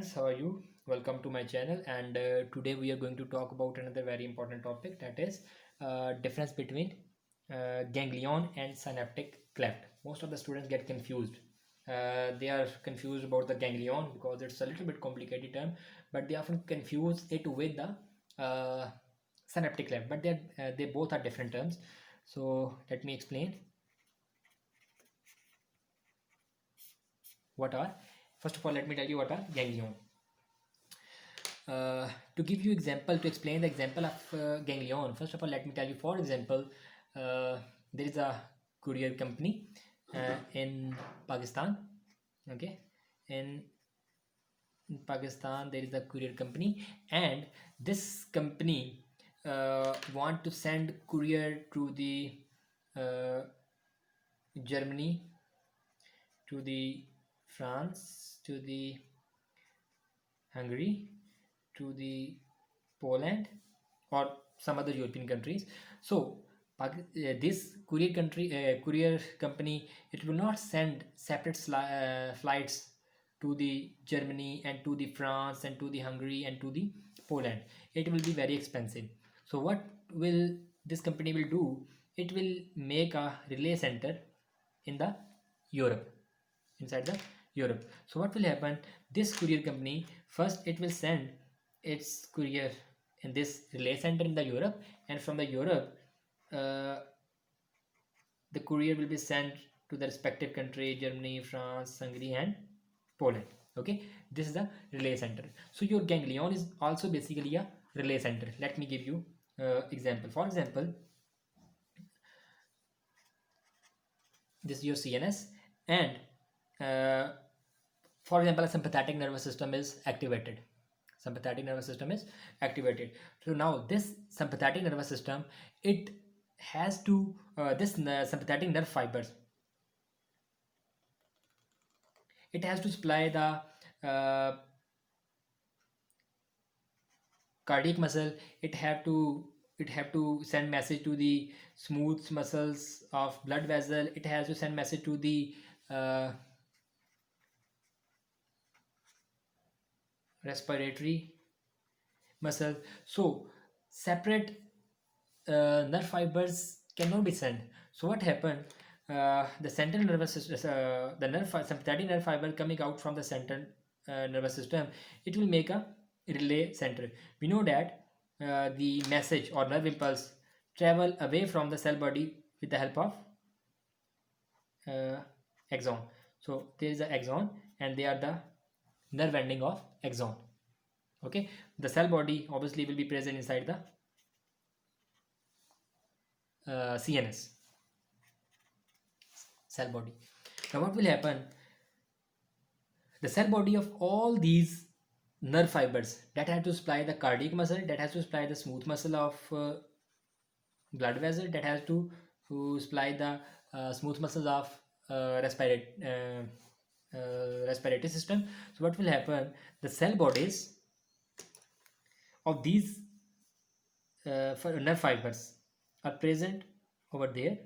friends, how are you? Welcome to my channel, and today we are going to talk about another very important topic, that is difference between ganglion and synaptic cleft. Most of the students get confused. They are confused about the ganglion because it's a little bit complicated term, but they often confuse it with the synaptic cleft. But they both are different terms. So let me explain what are. First of all, let me tell you what are ganglion. To give you example, to explain the example of ganglion, first of all, let me tell you, for example, there is a courier company in Pakistan. Okay, in Pakistan there is a courier company, and this company want to send courier to the uh, Germany, to the France, to the Hungary, to the Poland, or some other European countries. So this courier company, it will not send separate flights to the Germany and to the France and to the Hungary and to the Poland. It will be very expensive. So what will this company will do? It will make a relay center in the Europe, inside the Europe. So what will happen? This courier company, first it will send its courier in this relay center in the Europe, and from the Europe uh, the courier will be sent to the respective country: Germany, France, Hungary and Poland. Okay, this is the relay center. So your ganglion is also basically a relay center. Let me give you example. For example, this is your CNS, and uh, for example, a sympathetic nervous system is activated. Sympathetic nervous system is activated. So now this sympathetic nervous system, it has to this sympathetic nerve fibers, it has to supply the cardiac muscle. It have to send message to the smooth muscles of blood vessel. It has to send message to the uh, respiratory muscle. So separate nerve fibers cannot be sent. So what happened? The central nervous system, the sympathetic nerve fiber coming out from the central nervous system, it will make a relay center. We know that the message or nerve impulse travel away from the cell body with the help of uh, axon. So there is an axon, and they are the nerve ending of axon. Okay, the cell body obviously will be present inside the CNS, cell body. Now what will happen? The cell body of all these nerve fibers that have to supply the cardiac muscle, that has to supply the smooth muscle of blood vessel, that has to supply the smooth muscles of respiratory system. So what will happen? The cell bodies of these nerve fibers are present over there,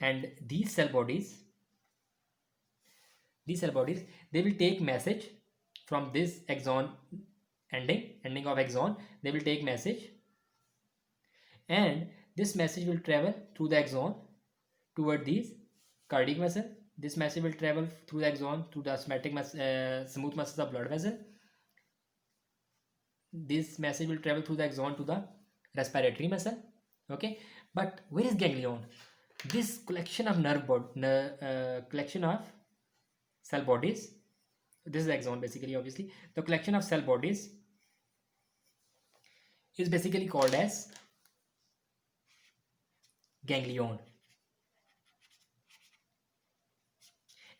and these cell bodies, they will take message from this axon, ending of axon. They will take message, and this message will travel through the axon toward these cardiac muscle. This message will travel through the axon to the smooth muscles of blood vessel. This message will travel through the axon to the respiratory muscle. Okay, but where is ganglion? This collection of collection of cell bodies, this is axon basically. Obviously the collection of cell bodies is basically called as ganglion,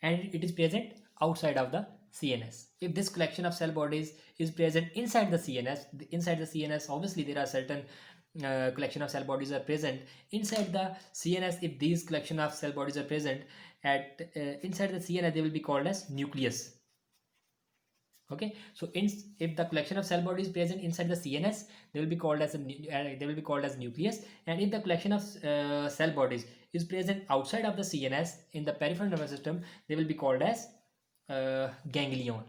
and it is present outside of the CNS. If this collection of cell bodies is present inside the CNS, obviously there are certain collection of cell bodies are present inside the CNS. If these collection of cell bodies are present at inside the CNS, they will be called as nucleus. Okay, so if the collection of cell bodies present inside the CNS, they will be called as they will be called as nucleus, and if the collection of cell bodies is present outside of the CNS in the peripheral nervous system, they will be called as ganglion.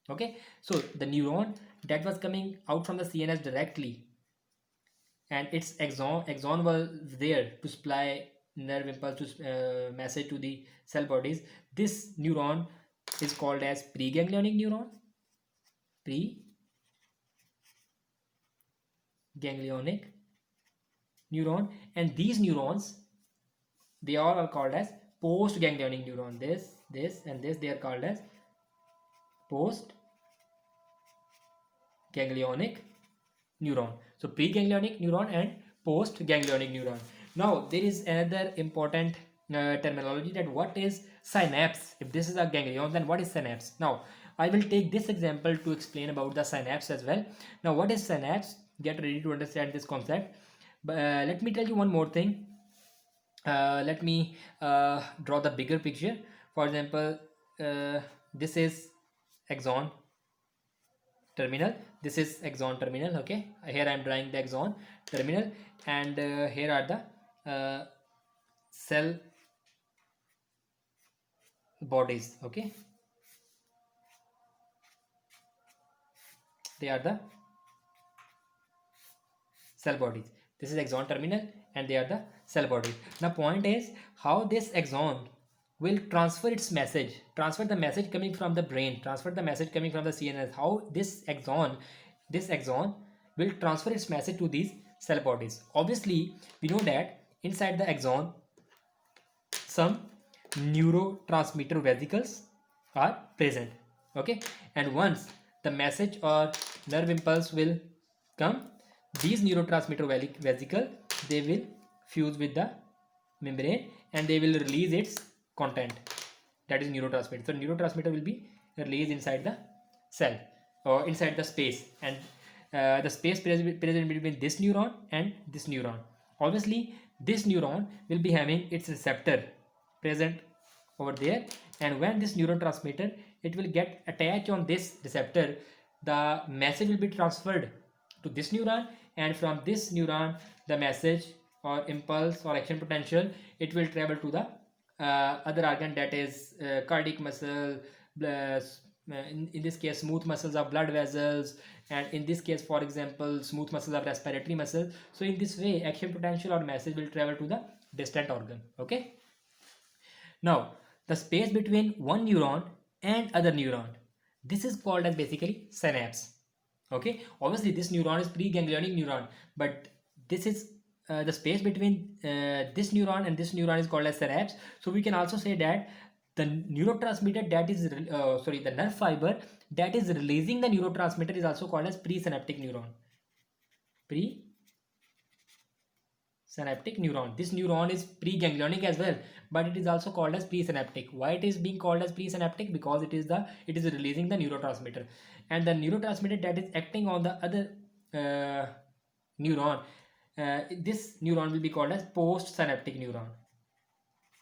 Okay, so the neuron that was coming out from the CNS directly, and its axon was there to supply nerve impulse to message to the cell bodies. This neuron is called as preganglionic neuron. Preganglionic neuron, and these neurons, they all are called as postganglionic neuron. This and this, they are called as postganglionic neuron. So preganglionic neuron and postganglionic neuron. Now there is another important terminology, that what is synapse. If this is a ganglion, then what is synapse? Now I will take this example to explain about the synapse as well. Now what is synapse? Get ready to understand this concept. But let me tell you one more thing. Let me draw the bigger picture. For example, this is axon terminal, this is axon terminal. Okay, here I am drawing the axon terminal, and here are the cell bodies. Okay, they are the cell bodies. This is axon terminal and they are the cell bodies. Now point is how this axon will transfer the message coming from the brain, transfer the message coming from the CNS. How this axon will transfer its message to these cell bodies. Obviously we know that inside the axon some neurotransmitter vesicles are present. Okay, and once the message or nerve impulse will come, these neurotransmitter vesicle, they will fuse with the membrane and they will release its content, that is neurotransmitter. So neurotransmitter will be released inside the cell or inside the space, and the space present between this neuron and this neuron. Obviously this neuron will be having its receptor present over there, and when this neurotransmitter, it will get attached on this receptor, the message will be transferred to this neuron, and from this neuron the message or impulse or action potential, it will travel to the other organ, that is cardiac muscle, in this case smooth muscles of blood vessels, and in this case for example smooth muscles of respiratory muscles. So in this way action potential or message will travel to the distant organ. Okay, now the space between one neuron and other neuron, this is called as basically synapse. Okay, obviously this neuron is preganglionic neuron, but this is the space between this neuron and this neuron is called as synapse. So we can also say that the neurotransmitter that is the nerve fiber that is releasing the neurotransmitter is also called as presynaptic neuron. Presynaptic neuron. This neuron is preganglionic as well, but it is also called as presynaptic. Why it is being called as presynaptic? Because it is releasing the neurotransmitter, and the neurotransmitter that is acting on the other neuron, this neuron will be called as postsynaptic neuron.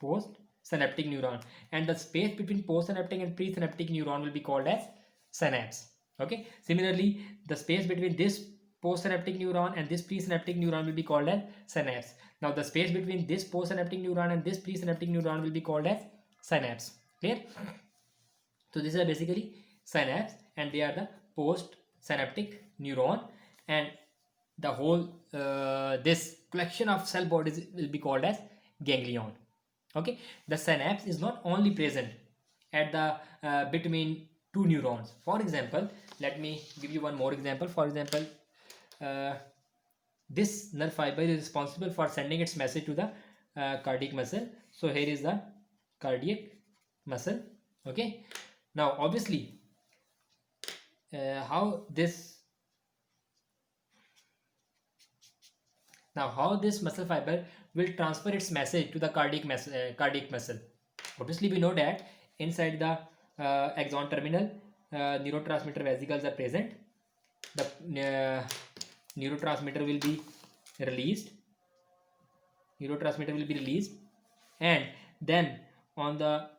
Postsynaptic neuron, and the space between postsynaptic and presynaptic neuron will be called as synapse. Okay, similarly the space between this postsynaptic neuron and this presynaptic neuron will be called as synapse. Now the space between this postsynaptic neuron and this presynaptic neuron will be called as synapse. Clear? So these are basically synapse and they are the postsynaptic neuron, and the whole this collection of cell bodies will be called as ganglion. Okay, the synapse is not only present at the between two neurons. For example, let me give you one more example. For example, this nerve fiber is responsible for sending its message to the cardiac muscle. So here is the cardiac muscle. Okay, now obviously how this muscle fiber will transfer its message to the cardiac muscle. Obviously we know that inside the axon terminal neurotransmitter vesicles are present. The neurotransmitter will be released and then on the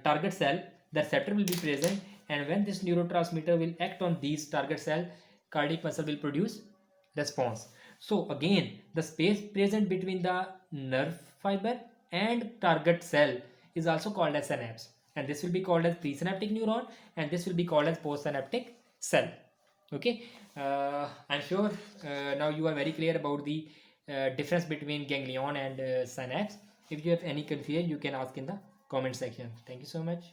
target cell the receptor will be present, and when this neurotransmitter will act on these target cell, cardiac muscle will produce response. So again, the space present between the nerve fiber and target cell is also called as synapse, and this will be called as presynaptic neuron, and this will be called as postsynaptic cell. Okay, I'm sure now you are very clear about the difference between ganglion and synapse. If you have any confusion, you can ask in the comment section. Thank you so much.